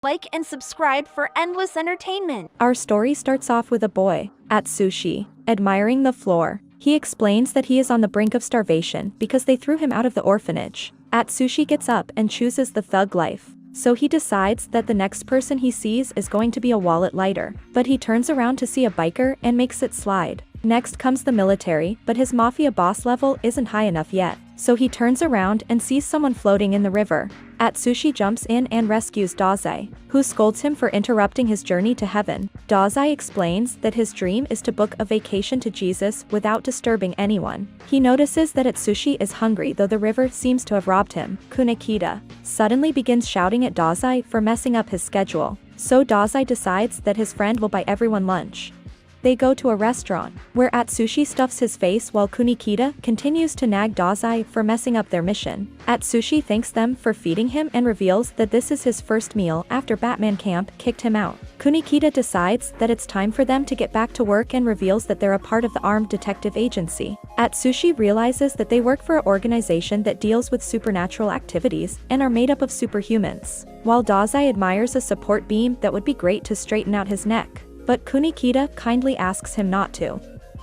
Like and subscribe for endless entertainment. Our story starts off with a boy, Atsushi, admiring the floor. He explains that he is on the brink of starvation because they threw him out of the orphanage. Atsushi gets up and chooses the thug life. So he decides that the next person he sees is going to be a wallet lighter. But he turns around to see a biker and makes it slide. Next comes the military, but his mafia boss level isn't high enough yet. So he turns around and sees someone floating in the river. Atsushi jumps in and rescues Dazai, who scolds him for interrupting his journey to heaven. Dazai explains that his dream is to book a vacation to Jesus without disturbing anyone. He notices that Atsushi is hungry though the river seems to have robbed him. Kunikida suddenly begins shouting at Dazai for messing up his schedule. So Dazai decides that his friend will buy everyone lunch. They go to a restaurant, where Atsushi stuffs his face while Kunikida continues to nag Dazai for messing up their mission. Atsushi thanks them for feeding him and reveals that this is his first meal after Batman Camp kicked him out. Kunikida decides that it's time for them to get back to work and reveals that they're a part of the armed detective agency. Atsushi realizes that they work for an organization that deals with supernatural activities and are made up of superhumans. While Dazai admires a support beam that would be great to straighten out his neck. But Kunikida kindly asks him not to.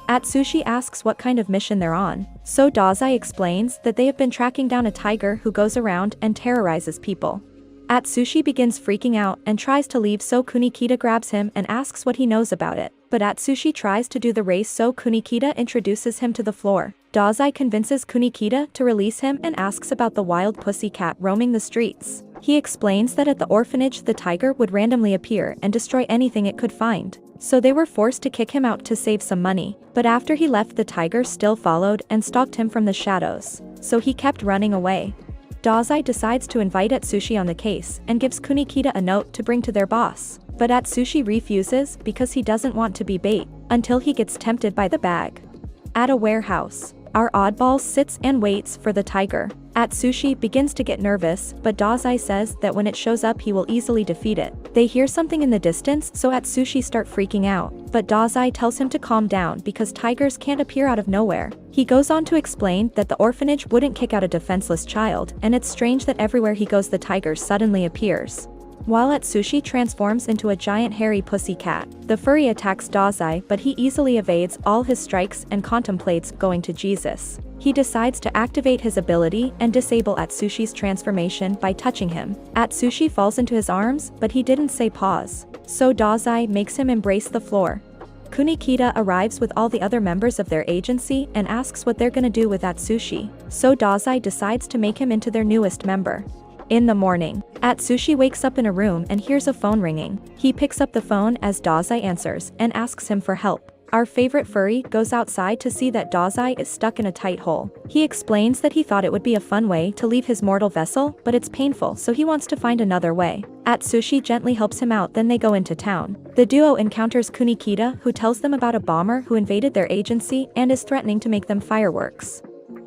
Atsushi asks what kind of mission they're on, so Dazai explains that they have been tracking down a tiger who goes around and terrorizes people. Atsushi begins freaking out and tries to leave, so Kunikida grabs him and asks what he knows about it. But Atsushi tries to do the race, so Kunikida introduces him to the floor. Dazai convinces Kunikida to release him and asks about the wild pussycat roaming the streets. He explains that at the orphanage the tiger would randomly appear and destroy anything it could find. So they were forced to kick him out to save some money. But after he left, the tiger still followed and stalked him from the shadows. So he kept running away. Dazai decides to invite Atsushi on the case and gives Kunikida a note to bring to their boss. But Atsushi refuses because he doesn't want to be bait, until he gets tempted by the bag. At a warehouse, our oddball sits and waits for the tiger. Atsushi begins to get nervous, but Dazai says that when it shows up he will easily defeat it. They hear something in the distance, so Atsushi start freaking out, but Dazai tells him to calm down because tigers can't appear out of nowhere. He goes on to explain that the orphanage wouldn't kick out a defenseless child, and it's strange that everywhere he goes the tiger suddenly appears. While Atsushi transforms into a giant hairy pussycat, the furry attacks Dazai, but he easily evades all his strikes and contemplates going to Jesus. He decides to activate his ability and disable Atsushi's transformation by touching him. Atsushi falls into his arms, but he didn't say pause. So Dazai makes him embrace the floor. Kunikida arrives with all the other members of their agency and asks what they're gonna do with Atsushi. So Dazai decides to make him into their newest member. In the morning, Atsushi wakes up in a room and hears a phone ringing. He picks up the phone as Dazai answers and asks him for help. Our favorite furry goes outside to see that Dazai is stuck in a tight hole. He explains that he thought it would be a fun way to leave his mortal vessel, but it's painful, so he wants to find another way. Atsushi gently helps him out, then they go into town. The duo encounters Kunikida, who tells them about a bomber who invaded their agency and is threatening to make them fireworks.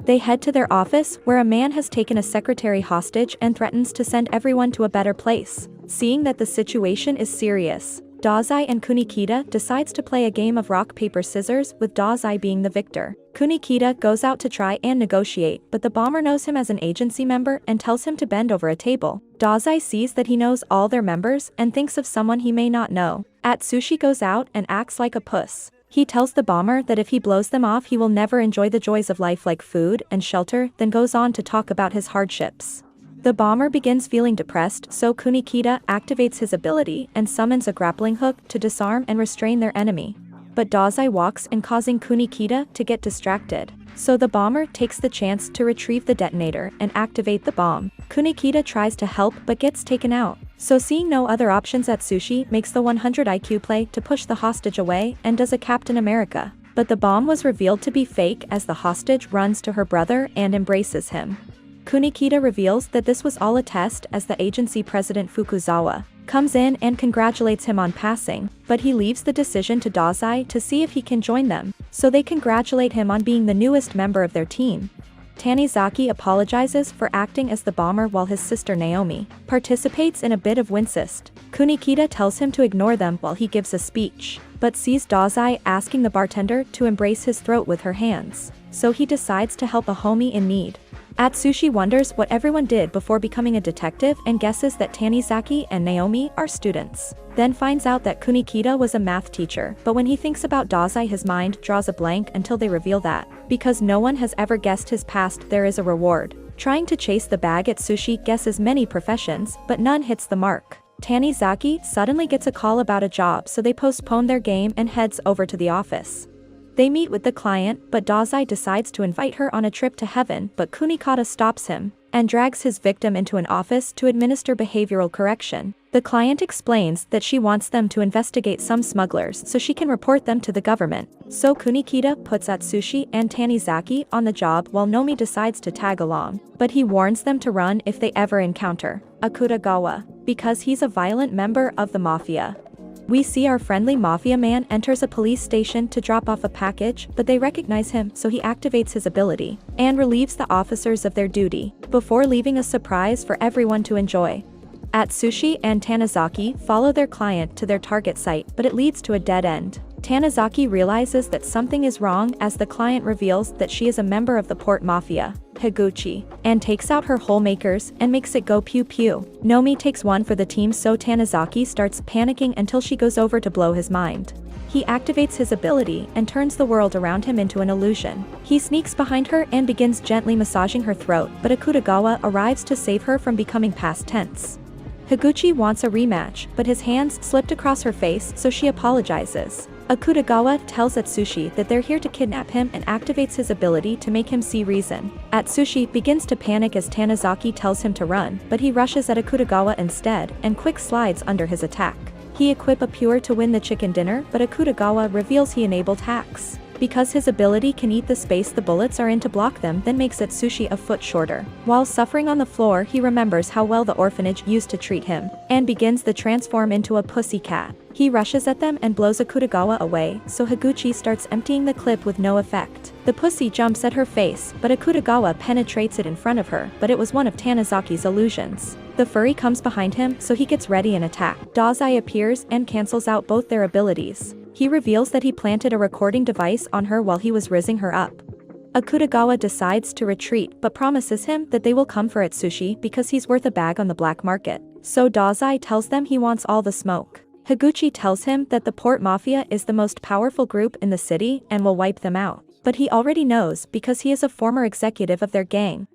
They head to their office, where a man has taken a secretary hostage and threatens to send everyone to a better place. Seeing that the situation is serious, Dazai and Kunikida decides to play a game of rock paper scissors, with Dazai being the victor. Kunikida goes out to try and negotiate, but the bomber knows him as an agency member and tells him to bend over a table. Dazai sees that he knows all their members and thinks of someone he may not know. Atsushi goes out and acts like a puss. He tells the bomber that if he blows them off he will never enjoy the joys of life like food and shelter, then goes on to talk about his hardships. The bomber begins feeling depressed, so Kunikida activates his ability and summons a grappling hook to disarm and restrain their enemy. But Dazai walks in, causing Kunikida to get distracted. So the bomber takes the chance to retrieve the detonator and activate the bomb. Kunikida tries to help but gets taken out. So seeing no other options, Atsushi makes the 100 IQ play to push the hostage away and does a Captain America. But the bomb was revealed to be fake as the hostage runs to her brother and embraces him. Kunikida reveals that this was all a test as the agency president Fukuzawa comes in and congratulates him on passing, but he leaves the decision to Dazai to see if he can join them, so they congratulate him on being the newest member of their team. Tanizaki apologizes for acting as the bomber while his sister Naomi participates in a bit of wincest. Kunikida tells him to ignore them while he gives a speech, but sees Dazai asking the bartender to embrace his throat with her hands, so he decides to help a homie in need. Atsushi wonders what everyone did before becoming a detective and guesses that Tanizaki and Naomi are students. Then finds out that Kunikida was a math teacher, but when he thinks about Dazai his mind draws a blank until they reveal that, because no one has ever guessed his past, there is a reward. Trying to chase the bag, Atsushi guesses many professions, but none hits the mark. Tanizaki suddenly gets a call about a job, so they postpone their game and heads over to the office. They meet with the client, but Dazai decides to invite her on a trip to heaven, but Kunikida stops him and drags his victim into an office to administer behavioral correction. The client explains that she wants them to investigate some smugglers so she can report them to the government. So Kunikida puts Atsushi and Tanizaki on the job while Nomi decides to tag along, but he warns them to run if they ever encounter Akutagawa, because he's a violent member of the mafia. We see our friendly mafia man enters a police station to drop off a package, but they recognize him, so he activates his ability and relieves the officers of their duty, before leaving a surprise for everyone to enjoy. Atsushi and Tanizaki follow their client to their target site, but it leads to a dead end. Tanizaki realizes that something is wrong as the client reveals that she is a member of the port mafia, Higuchi, and takes out her hole makers and makes it go pew pew. Nomi takes one for the team, so Tanizaki starts panicking until she goes over to blow his mind. He activates his ability and turns the world around him into an illusion. He sneaks behind her and begins gently massaging her throat, but Akutagawa arrives to save her from becoming past tense. Higuchi wants a rematch, but his hands slipped across her face, so she apologizes. Akutagawa tells Atsushi that they're here to kidnap him and activates his ability to make him see reason. Atsushi begins to panic as Tanizaki tells him to run, but he rushes at Akutagawa instead and quick slides under his attack. He equips a pure to win the chicken dinner, but Akutagawa reveals he enabled hacks. Because his ability can eat the space the bullets are in to block them, then makes Atsushi a foot shorter. While suffering on the floor, he remembers how well the orphanage used to treat him, and begins to transform into a pussycat. He rushes at them and blows Akutagawa away, so Higuchi starts emptying the clip with no effect. The pussy jumps at her face, but Akutagawa penetrates it in front of her, but it was one of Tanizaki's illusions. The furry comes behind him, so he gets ready and attack. Dazai appears and cancels out both their abilities. He reveals that he planted a recording device on her while he was rizzing her up. Akutagawa decides to retreat, but promises him that they will come for Atsushi because he's worth a bag on the black market. So Dazai tells them he wants all the smoke. Higuchi tells him that the port mafia is the most powerful group in the city and will wipe them out. But he already knows because he is a former executive of their gang.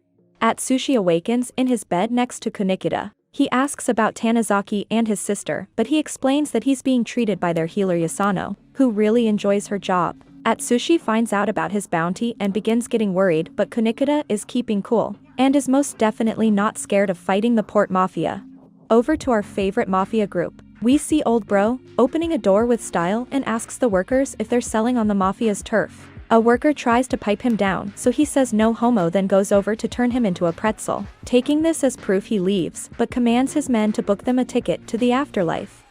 Atsushi awakens in his bed next to Kunikida. He asks about Tanizaki and his sister, but he explains that he's being treated by their healer Yasano, who really enjoys her job. Atsushi finds out about his bounty and begins getting worried, but Kunikida is keeping cool, and is most definitely not scared of fighting the port mafia. Over to our favorite mafia group. We see Old Bro opening a door with style and asks the workers if they're selling on the mafia's turf. A worker tries to pipe him down, so he says no homo, then goes over to turn him into a pretzel. Taking this as proof, he leaves, but commands his men to book them a ticket to the afterlife.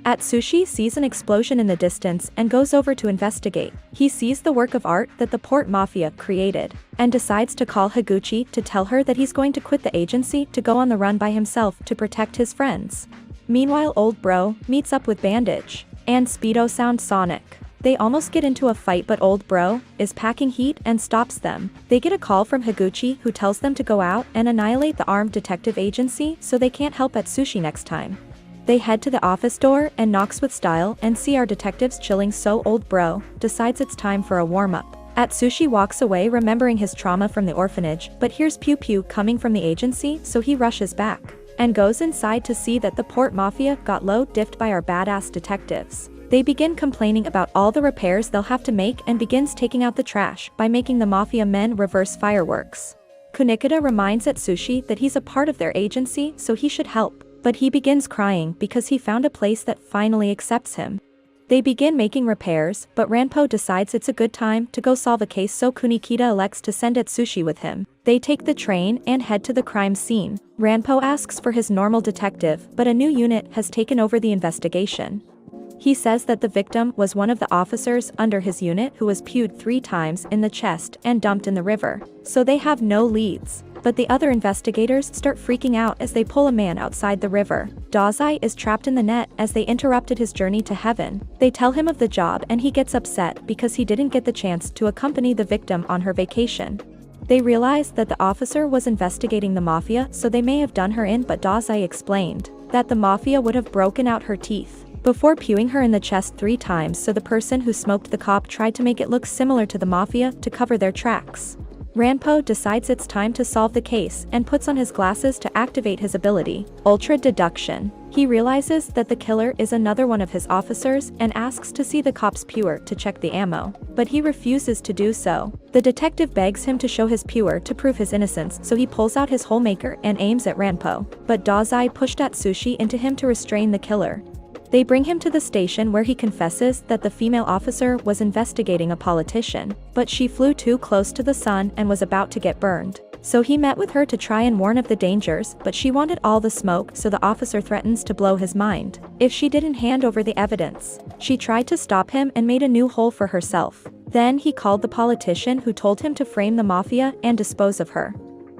Atsushi sees an explosion in the distance and goes over to investigate. He sees the work of art that the port mafia created, and decides to call Higuchi to tell her that he's going to quit the agency to go on the run by himself to protect his friends. Meanwhile, Old Bro meets up with Bandage and Speedo Sound Sonic. They almost get into a fight, but Old Bro is packing heat and stops them. They get a call from Higuchi, who tells them to go out and annihilate the armed detective agency so they can't help Atsushi next time. They head to the office door and knocks with style and see our detectives chilling, so Old Bro decides it's time for a warm-up. Atsushi walks away remembering his trauma from the orphanage, but hears pew pew coming from the agency, so he rushes back and goes inside to see that the port mafia got low-diffed by our badass detectives. They begin complaining about all the repairs they'll have to make and begins taking out the trash by making the mafia men reverse fireworks. Kunikida reminds Atsushi that he's a part of their agency, so he should help, but he begins crying because he found a place that finally accepts him. They begin making repairs, but Ranpo decides it's a good time to go solve a case, so Kunikida elects to send Atsushi with him. They take the train and head to the crime scene. Ranpo asks for his normal detective, but a new unit has taken over the investigation. He says that the victim was one of the officers under his unit who was pewed 3 times in the chest and dumped in the river, so they have no leads. But the other investigators start freaking out as they pull a man outside the river. Dazai is trapped in the net as they interrupted his journey to heaven. They tell him of the job and he gets upset because he didn't get the chance to accompany the victim on her vacation. They realize that the officer was investigating the mafia, so they may have done her in, but Dazai explained that the mafia would have broken out her teeth before pewing her in the chest 3 times, so the person who smoked the cop tried to make it look similar to the mafia to cover their tracks. Ranpo decides it's time to solve the case and puts on his glasses to activate his ability, Ultra Deduction. He realizes that the killer is another one of his officers and asks to see the cop's pure to check the ammo, but he refuses to do so. The detective begs him to show his pure to prove his innocence, so he pulls out his holemaker and aims at Ranpo, but Dazai pushed Atsushi into him to restrain the killer. They bring him to the station where he confesses that the female officer was investigating a politician, but she flew too close to the sun and was about to get burned. So he met with her to try and warn of the dangers, but she wanted all the smoke, so the officer threatens to blow his mind if she didn't hand over the evidence. She tried to stop him and made a new hole for herself. Then he called the politician, who told him to frame the mafia and dispose of her.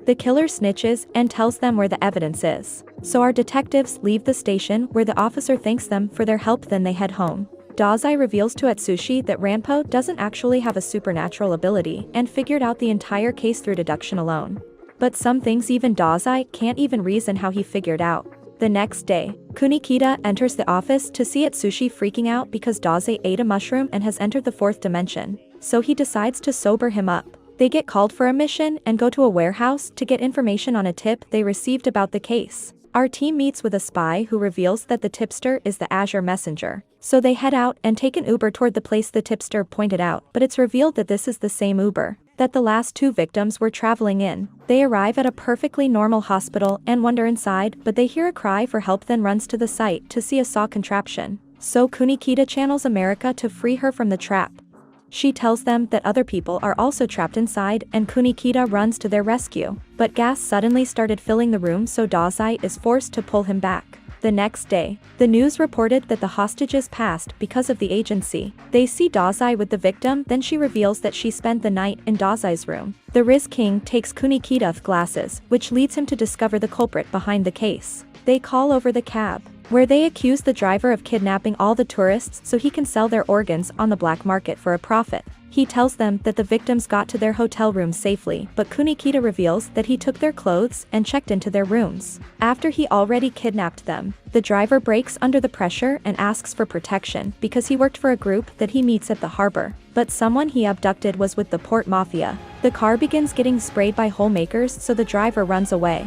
The killer snitches and tells them where the evidence is. So our detectives leave the station, where the officer thanks them for their help, then they head home. Dazai reveals to Atsushi that Ranpo doesn't actually have a supernatural ability and figured out the entire case through deduction alone. But some things even Dazai can't even reason how he figured out. The next day, Kunikida enters the office to see Atsushi freaking out because Dazai ate a mushroom and has entered the 4th dimension. So he decides to sober him up. They get called for a mission and go to a warehouse to get information on a tip they received about the case. Our team meets with a spy who reveals that the tipster is the Azure messenger. So they head out and take an Uber toward the place the tipster pointed out, but it's revealed that this is the same Uber that the last 2 victims were traveling in. They arrive at a perfectly normal hospital and wander inside, but they hear a cry for help, then runs to the site to see a saw contraption. So Kunikida channels America to free her from the trap. She tells them that other people are also trapped inside, and Kunikida runs to their rescue. But gas suddenly started filling the room, so Dazai is forced to pull him back. The next day, the news reported that the hostages passed because of the agency. They see Dazai with the victim, then she reveals that she spent the night in Dazai's room. The Riz King takes Kunikida's glasses, which leads him to discover the culprit behind the case. They call over the cab, where they accuse the driver of kidnapping all the tourists so he can sell their organs on the black market for a profit. He tells them that the victims got to their hotel rooms safely, but Kunikida reveals that he took their clothes and checked into their rooms after he already kidnapped them. The driver breaks under the pressure and asks for protection because he worked for a group that he meets at the harbor, but someone he abducted was with the port mafia. The car begins getting sprayed by hole makers, so the driver runs away.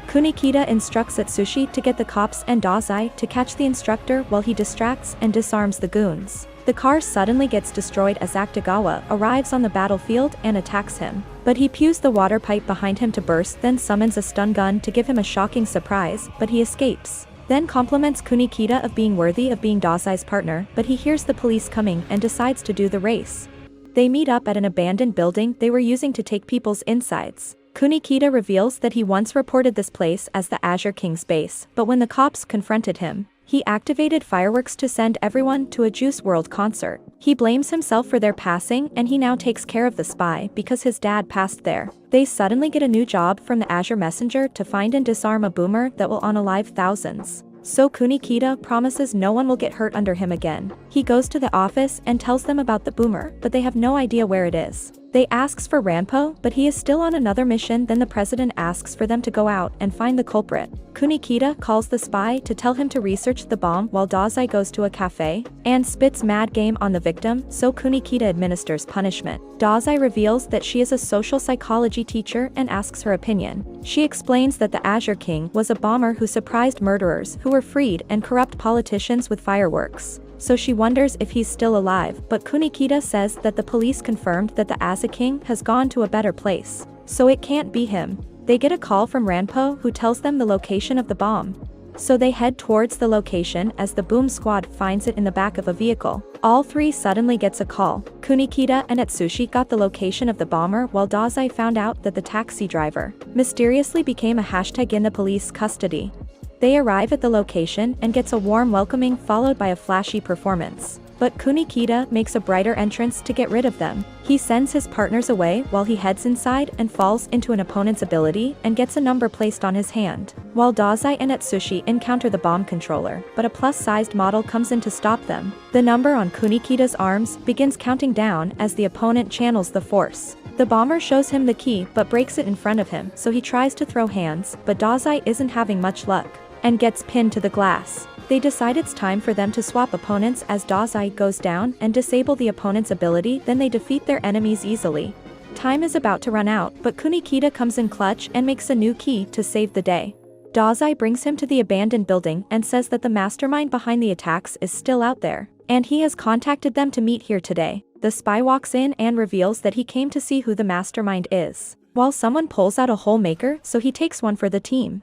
Kunikida instructs Atsushi to get the cops and Dazai to catch the instructor while he distracts and disarms the goons. The car suddenly gets destroyed as Akutagawa arrives on the battlefield and attacks him, but he pews the water pipe behind him to burst, then summons a stun gun to give him a shocking surprise, but he escapes. Then compliments Kunikida of being worthy of being Dazai's partner, but he hears the police coming and decides to do the race. They meet up at an abandoned building they were using to take people's insides. Kunikida reveals that he once reported this place as the Azure King's base, but when the cops confronted him, he activated fireworks to send everyone to a Juice WRLD concert. He blames himself for their passing, and he now takes care of the spy because his dad passed there. They suddenly get a new job from the Azure Messenger to find and disarm a boomer that will unalive thousands. So Kunikida promises no one will get hurt under him again. He goes to the office and tells them about the boomer, but they have no idea where it is. They asks for Ranpo, but he is still on another mission. Then the president asks for them to go out and find the culprit. Kunikida calls the spy to tell him to research the bomb while Dazai goes to a cafe and spits mad game on the victim, so Kunikida administers punishment. Dazai reveals that she is a social psychology teacher and asks her opinion. She explains that the Azure King was a bomber who surprised murderers who were freed and corrupt politicians with fireworks. So she wonders if he's still alive, but Kunikida says that the police confirmed that the Azure King has gone to a better place, so it can't be him. They get a call from Ranpo, who tells them the location of the bomb. So they head towards the location as the boom squad finds it in the back of a vehicle. All 3 suddenly gets a call. Kunikida and Atsushi got the location of the bomber, while Dazai found out that the taxi driver mysteriously became a hashtag in the police custody. They arrive at the location and gets a warm welcoming followed by a flashy performance. But Kunikida makes a brighter entrance to get rid of them. He sends his partners away while he heads inside and falls into an opponent's ability and gets a number placed on his hand. While Dazai and Atsushi encounter the bomb controller, but a plus-sized model comes in to stop them. The number on Kunikida's arms begins counting down as the opponent channels the force. The bomber shows him the key but breaks it in front of him, so he tries to throw hands, but Dazai isn't having much luck and gets pinned to the glass. They decide it's time for them to swap opponents as Dazai goes down and disable the opponent's ability, then they defeat their enemies easily. Time is about to run out, but Kunikida comes in clutch and makes a new key to save the day. Dazai brings him to the abandoned building and says that the mastermind behind the attacks is still out there, and he has contacted them to meet here today. The spy walks in and reveals that he came to see who the mastermind is, while someone pulls out a hole maker, so he takes one for the team.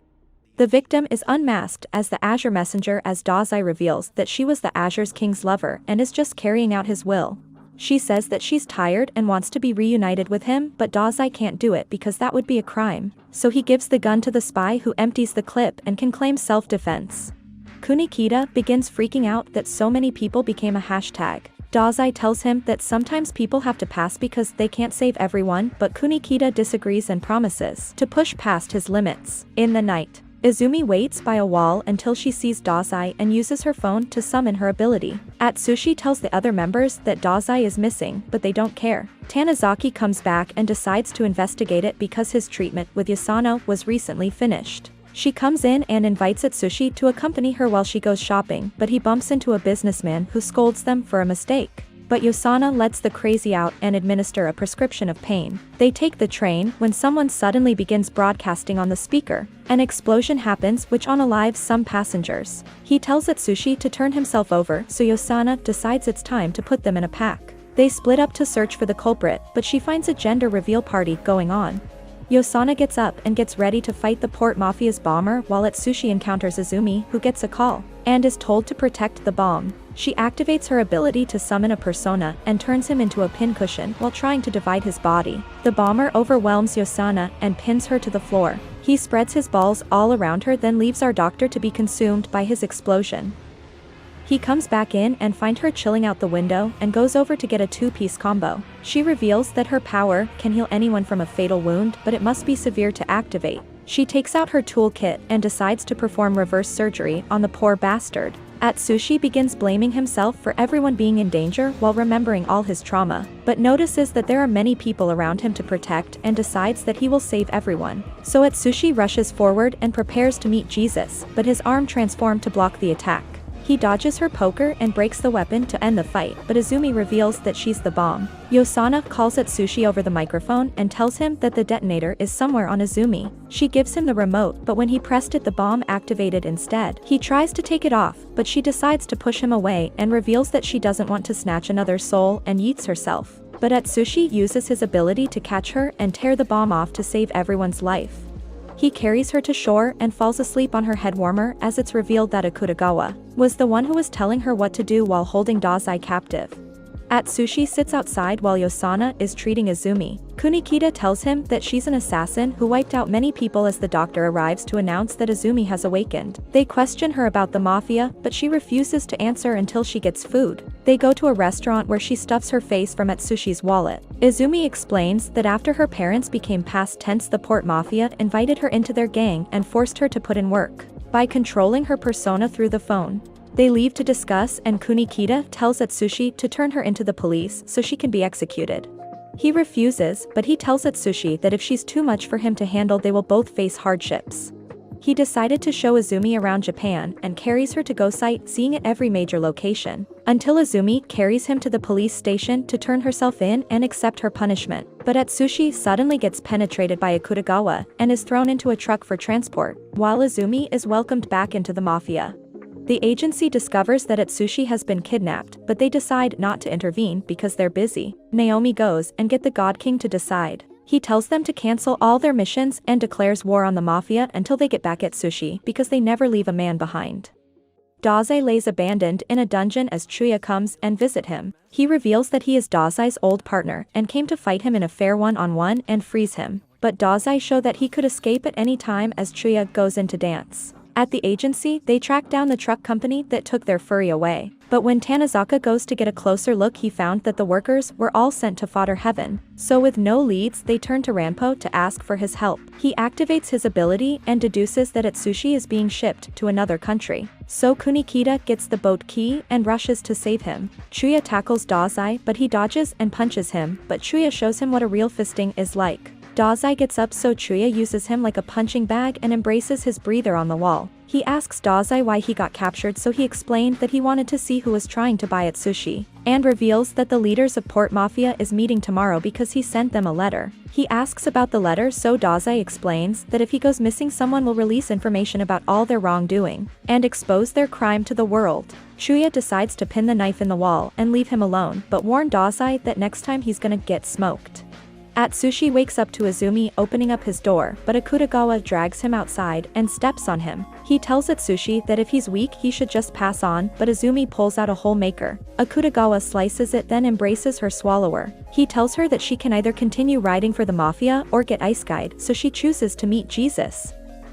The victim is unmasked as the Azure messenger as Dazai reveals that she was the Azure's king's lover and is just carrying out his will. She says that she's tired and wants to be reunited with him, but Dazai can't do it because that would be a crime, so he gives the gun to the spy who empties the clip and can claim self-defense. Kunikida begins freaking out that so many people became a hashtag. Dazai tells him that sometimes people have to pass because they can't save everyone, but Kunikida disagrees and promises to push past his limits. In the night, Izumi waits by a wall until she sees Dazai and uses her phone to summon her ability. Atsushi tells the other members that Dazai is missing, but they don't care. Tanizaki comes back and decides to investigate it because his treatment with Yasano was recently finished. She comes in and invites Atsushi to accompany her while she goes shopping, but he bumps into a businessman who scolds them for a mistake. But Yosana lets the crazy out and administer a prescription of pain. They take the train when someone suddenly begins broadcasting on the speaker. An explosion happens which unalives some passengers. He tells Atsushi to turn himself over, so Yosana decides it's time to put them in a pack. They split up to search for the culprit, but she finds a gender reveal party going on. Yosana gets up and gets ready to fight the Port Mafia's bomber while Atsushi encounters Izumi, who gets a call and is told to protect the bomb. She activates her ability to summon a persona and turns him into a pincushion while trying to divide his body. The bomber overwhelms Yosana and pins her to the floor. He spreads his balls all around her, then leaves our doctor to be consumed by his explosion. He comes back in and finds her chilling out the window and goes over to get a two-piece combo. She reveals that her power can heal anyone from a fatal wound, but it must be severe to activate. She takes out her toolkit and decides to perform reverse surgery on the poor bastard. Atsushi begins blaming himself for everyone being in danger while remembering all his trauma, but notices that there are many people around him to protect and decides that he will save everyone. So Atsushi rushes forward and prepares to meet Jesus, but his arm transformed to block the attack. He dodges her poker and breaks the weapon to end the fight, but Izumi reveals that she's the bomb. Yosana calls Atsushi over the microphone and tells him that the detonator is somewhere on Izumi. She gives him the remote, but when he pressed it, the bomb activated instead. He tries to take it off, but she decides to push him away and reveals that she doesn't want to snatch another soul and yeets herself. But Atsushi uses his ability to catch her and tear the bomb off to save everyone's life. He carries her to shore and falls asleep on her head warmer as it's revealed that Akutagawa was the one who was telling her what to do while holding Dazai captive. Atsushi sits outside while Yosana is treating Izumi. Kunikida tells him that she's an assassin who wiped out many people as the doctor arrives to announce that Izumi has awakened. They question her about the mafia, but she refuses to answer until she gets food. They go to a restaurant where she stuffs her face from Atsushi's wallet. Izumi explains that after her parents became past tense, the Port Mafia invited her into their gang and forced her to put in work by controlling her persona through the phone. They leave to discuss, and Kunikida tells Atsushi to turn her into the police so she can be executed. He refuses, but he tells Atsushi that if she's too much for him to handle, they will both face hardships. He decided to show Izumi around Japan and carries her to go sightseeing at every major location, until Izumi carries him to the police station to turn herself in and accept her punishment. But Atsushi suddenly gets penetrated by Akutagawa and is thrown into a truck for transport, while Izumi is welcomed back into the mafia. The agency discovers that Atsushi has been kidnapped, but they decide not to intervene because they're busy. Naomi goes and get the God King to decide. He tells them to cancel all their missions and declares war on the mafia until they get back Atsushi because they never leave a man behind. Dazai lays abandoned in a dungeon as Chuya comes and visit him. He reveals that he is Dazai's old partner and came to fight him in a fair one-on-one and freeze him. But Dazai shows that he could escape at any time as Chuya goes into dance. At the agency, they track down the truck company that took their furry away. But when Tanizaka goes to get a closer look, he found that the workers were all sent to fodder heaven. So with no leads, they turn to Ranpo to ask for his help. He activates his ability and deduces that Atsushi is being shipped to another country. So Kunikida gets the boat key and rushes to save him. Chuya tackles Dazai, but he dodges and punches him, but Chuya shows him what a real fisting is like. Dazai gets up, so Chuya uses him like a punching bag and embraces his breather on the wall. He asks Dazai why he got captured, so he explained that he wanted to see who was trying to buy Atsushi, and reveals that the leaders of Port Mafia is meeting tomorrow because he sent them a letter. He asks about the letter, so Dazai explains that if he goes missing, someone will release information about all their wrongdoing and expose their crime to the world. Chuya decides to pin the knife in the wall and leave him alone, but warn Dazai that next time he's gonna get smoked. Atsushi wakes up to Izumi opening up his door, but Akutagawa drags him outside and steps on him. He tells Atsushi that if he's weak he should just pass on, but Izumi pulls out a hole maker. Akutagawa slices it, then embraces her swallower. He tells her that she can either continue riding for the mafia or get ice-guyed, so she chooses to meet Jesus.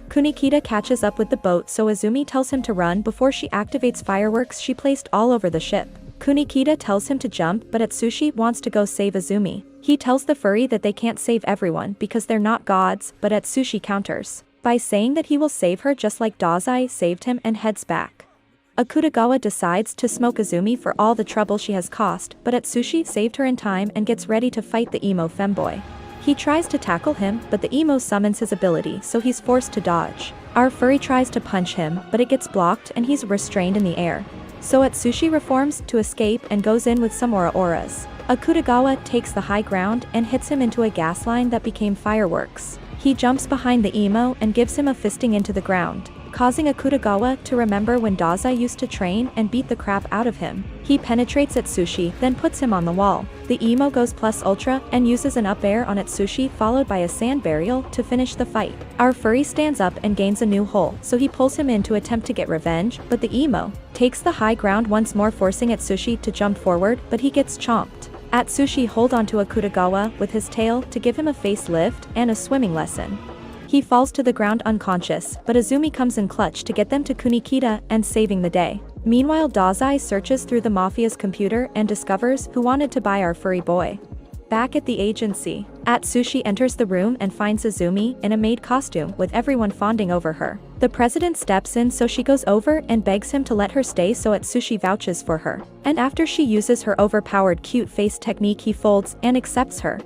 Kunikida catches up with the boat, so Izumi tells him to run before she activates fireworks she placed all over the ship. Kunikida tells him to jump, but Atsushi wants to go save Izumi. He tells the furry that they can't save everyone because they're not gods, but Atsushi counters by saying that he will save her just like Dazai saved him, and heads back. Akutagawa decides to smoke Izumi for all the trouble she has caused, but Atsushi saved her in time and gets ready to fight the emo femboy. He tries to tackle him, but the emo summons his ability, so he's forced to dodge. Our furry tries to punch him, but it gets blocked and he's restrained in the air. So Atsushi reforms to escape and goes in with some auras. Akutagawa takes the high ground and hits him into a gas line that became fireworks. He jumps behind the emo and gives him a fisting into the ground, causing Akutagawa to remember when Dazai used to train and beat the crap out of him. He penetrates Atsushi, then puts him on the wall. The emo goes plus ultra and uses an up air on Atsushi, followed by a sand burial to finish the fight. Our furry stands up and gains a new hole, so he pulls him in to attempt to get revenge, but the emo takes the high ground once more, forcing Atsushi to jump forward, but he gets chomped. Atsushi holds onto Akutagawa with his tail to give him a facelift and a swimming lesson. He falls to the ground unconscious, but Izumi comes in clutch to get them to Kunikida and saving the day. Meanwhile, Dazai searches through the mafia's computer and discovers who wanted to buy our furry boy. Back at the agency, Atsushi enters the room and finds Izumi in a maid costume with everyone fawning over her. The president steps in, so she goes over and begs him to let her stay, so Atsushi vouches for her. And after she uses her overpowered cute face technique, he folds and accepts her.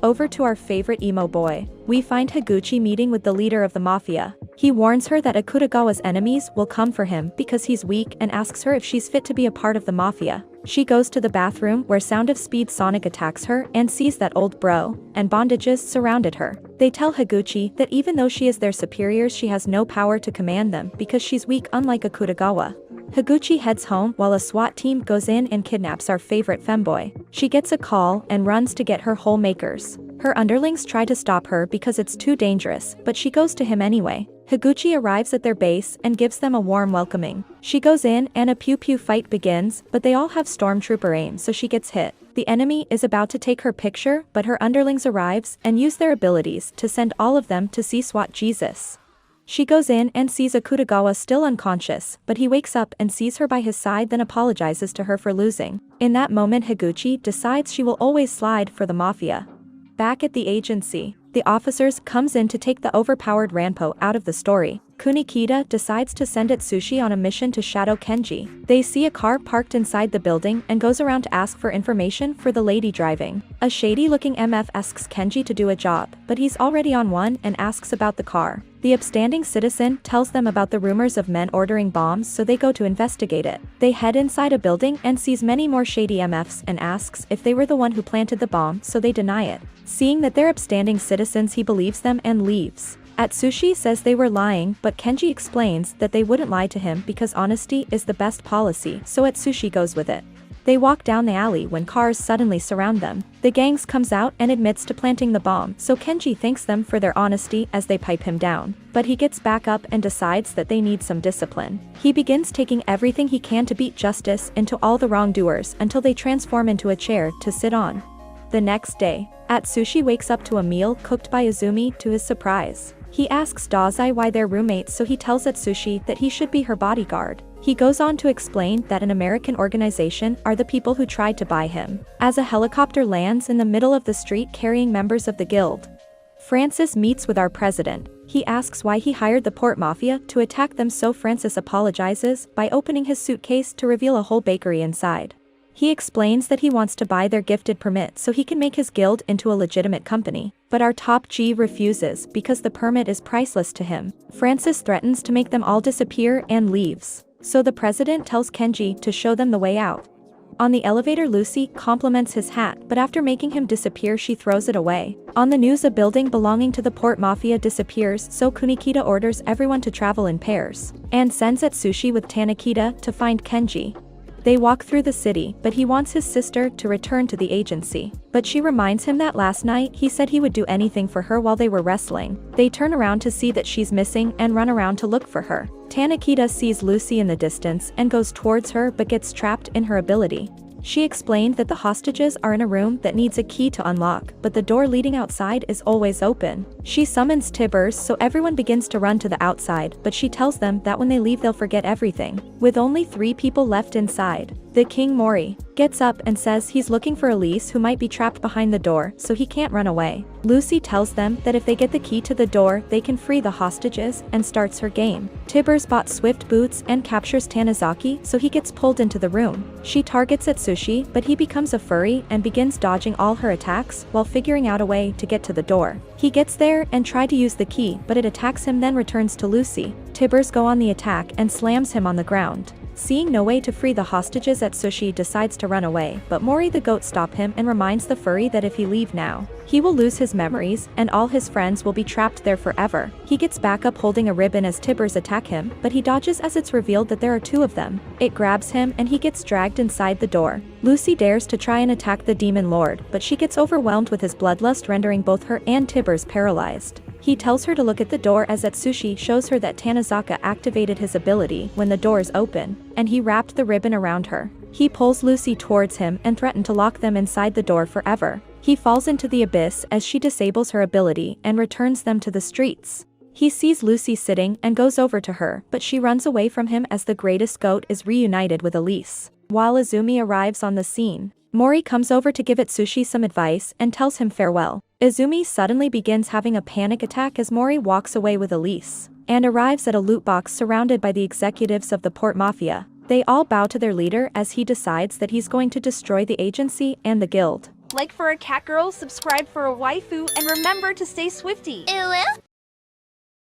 Over to our favorite emo boy. We find Higuchi meeting with the leader of the mafia. He warns her that Akutagawa's enemies will come for him because he's weak and asks her if she's fit to be a part of the mafia. She goes to the bathroom where Sound of Speed Sonic attacks her and sees that old bro and bondages surrounded her. They tell Higuchi that even though she is their superiors, she has no power to command them because she's weak, unlike Akutagawa. Higuchi heads home while a SWAT team goes in and kidnaps our favorite femboy. She gets a call and runs to get her hole makers. Her underlings try to stop her because it's too dangerous, but she goes to him anyway. Higuchi arrives at their base and gives them a warm welcoming. She goes in and a pew-pew fight begins, but they all have stormtrooper aim, so she gets hit. The enemy is about to take her picture, but her underlings arrives and use their abilities to send all of them to see SWAT Jesus. She goes in and sees Akutagawa still unconscious, but he wakes up and sees her by his side, then apologizes to her for losing. In that moment, Higuchi decides she will always slide for the mafia. Back at the agency, the officers comes in to take the overpowered Ranpo out of the story. Kunikida decides to send Atsushi on a mission to shadow Kenji. They see a car parked inside the building and goes around to ask for information for the lady driving. A shady-looking MF asks Kenji to do a job, but he's already on one and asks about the car. The upstanding citizen tells them about the rumors of men ordering bombs, so they go to investigate it. They head inside a building and sees many more shady MFs and asks if they were the one who planted the bomb, so they deny it. Seeing that they're upstanding citizens, he believes them and leaves. Atsushi says they were lying, but Kenji explains that they wouldn't lie to him because honesty is the best policy, so Atsushi goes with it. They walk down the alley when cars suddenly surround them. The gangs comes out and admits to planting the bomb, so Kenji thanks them for their honesty as they pipe him down. But he gets back up and decides that they need some discipline. He begins taking everything he can to beat justice into all the wrongdoers until they transform into a chair to sit on. The next day, Atsushi wakes up to a meal cooked by Izumi to his surprise. He asks Dazai why they're roommates, so he tells Atsushi that he should be her bodyguard. He goes on to explain that an American organization are the people who tried to buy him. As a helicopter lands in the middle of the street carrying members of the guild, Francis meets with our president. He asks why he hired the port mafia to attack them, so Francis apologizes by opening his suitcase to reveal a whole bakery inside. He explains that he wants to buy their gifted permit so he can make his guild into a legitimate company. But our top G refuses because the permit is priceless to him. Francis threatens to make them all disappear and leaves. So the president tells Kenji to show them the way out. On the elevator, Lucy compliments his hat, but after making him disappear she throws it away. On the news, a building belonging to the port mafia disappears, so Kunikida orders everyone to travel in pairs, and sends Atsushi with Tanakida to find Kenji. They walk through the city, but he wants his sister to return to the agency. But she reminds him that last night he said he would do anything for her while they were wrestling. They turn around to see that she's missing and run around to look for her. Tanakida sees Lucy in the distance and goes towards her but gets trapped in her ability. She explained that the hostages are in a room that needs a key to unlock, but the door leading outside is always open. She summons Tibbers, so everyone begins to run to the outside, but she tells them that when they leave they'll forget everything. With only 3 people left inside, the King Mori gets up and says he's looking for Elise, who might be trapped behind the door, so he can't run away. Lucy tells them that if they get the key to the door, they can free the hostages, and starts her game. Tibbers bought swift boots and captures Tanizaki, so he gets pulled into the room. She targets Atsushi, but he becomes a furry and begins dodging all her attacks while figuring out a way to get to the door. He gets there and tried to use the key, but it attacks him, then returns to Lucy. Tibbers go on the attack and slams him on the ground. Seeing no way to free the hostages, Atsushi decides to run away, but Mori the goat stops him and reminds the furry that if he leaves now, he will lose his memories and all his friends will be trapped there forever. He gets back up holding a ribbon as Tibbers attack him, but he dodges as it's revealed that there are 2 of them. It grabs him and he gets dragged inside the door. Lucy dares to try and attack the demon lord, but she gets overwhelmed with his bloodlust, rendering both her and Tibbers paralyzed. He tells her to look at the door as Atsushi shows her that Tanizaka activated his ability when the door is open, and he wrapped the ribbon around her. He pulls Lucy towards him and threatens to lock them inside the door forever. He falls into the abyss as she disables her ability and returns them to the streets. He sees Lucy sitting and goes over to her, but she runs away from him as the greatest goat is reunited with Elise. While Izumi arrives on the scene, Mori comes over to give Atsushi some advice and tells him farewell. Izumi suddenly begins having a panic attack as Mori walks away with Elise, and arrives at a loot box surrounded by the executives of the port mafia. They all bow to their leader as he decides that he's going to destroy the agency and the guild. Like for a cat girl, subscribe for a waifu, and remember to stay swifty.